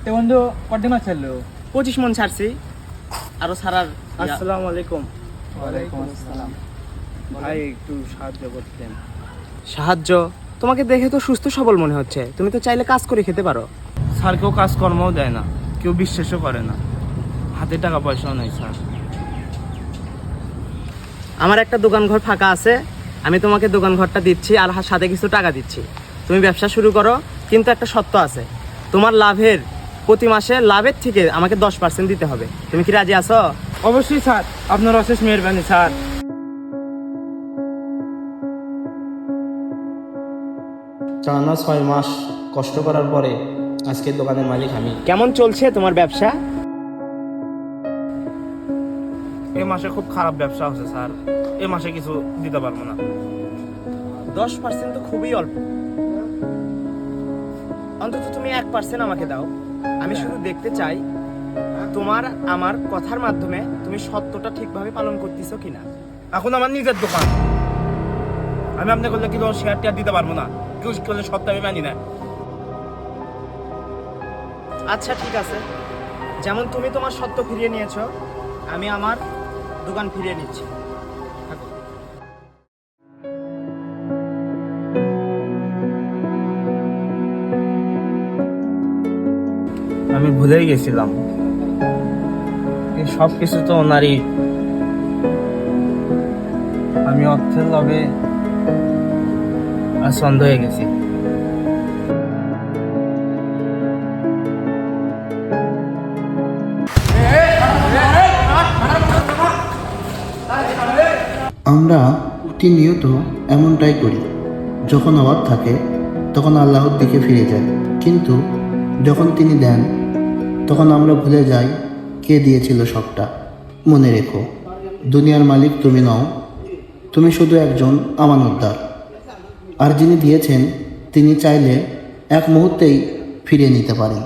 তো বন্ধু কত মাছ ছাড়লো? 25 মন ছাড়ছি, আরো ছাড়ার। আসসালামু আলাইকুম। ওয়ালাইকুম আসসালাম। ভাই একটু সাহায্য করতেন। সাহায্য? তোমাকে দেখে তো সুস্থ সবল মনে হচ্ছে, তুমি তো চাইলে কাজ করে খেতে পারো। স্যার কেউ কাজকর্মও দেয় না, কেউ বিশ্বাসও করে না, হাতে টাকা পয়সাও নেই স্যার। আমার একটা দোকান ঘর ফাঁকা আছে, আমি তোমাকে দোকান ঘরটা দিচ্ছি আর সাথে কিছু টাকা দিচ্ছি। তুমি ব্যবসা শুরু করো, কিন্তু একটা শর্ত আছে, তোমার লাভের প্রতি মাসে লাভের থেকে আমাকে 10% দিতে হবে। তুমি কি রাজি আছো? অবশ্যই স্যার, আপনার অশেষ মেহেরবানি স্যার। টানা 6 মাস কষ্ট করার পরে আজকে দোকানের মালিক আমি। কেমন চলছে তোমার ব্যবসা? এই মাসে খুব খারাপ ব্যবসা হচ্ছে স্যার, এই মাসে কিছু দিতে পারবো না। 10% তো খুবই অল্প, অন্তত তুমি 1% আমাকে দাও। আমি শুধু দেখতে চাই তোমার আমার কথার মাধ্যমে তুমি সত্যটা ঠিকভাবে পালন করতেছো কিনা। এখন আমার নিজের দোকান, আমি আপনাকে করলে কিন্তু শেয়ার টেয়ার দিতে পারবো না, কেউ করলে সত্য আমি মানি না। আচ্ছা ঠিক আছে, যেমন তুমি তোমার সত্য ফিরিয়ে নিয়েছো, আমি আমার দোকান ফিরিয়ে নিচ্ছি। থাকো। আমি ভুলেই গেছিলাম, এই সব কিছু তো ওনারই। আমি অর্থের লোভে আর ছন্দ হয়ে গেছি। আমরা প্রতিনিয়ত এমনটাই করি। যখন অভাব থাকে তখন আল্লাহর দিকে ফিরে যাই, কিন্তু যখন তিনি দেন তখন আমরা ভুলে যাই কে দিয়েছিল সবটা। মনে রেখো, দুনিয়ার মালিক তুমি নও, তুমি শুধু একজন আমানতদার। আর যিনি দিয়েছেন তিনি চাইলে এক মুহূর্তেই ফিরিয়ে নিতে পারেন।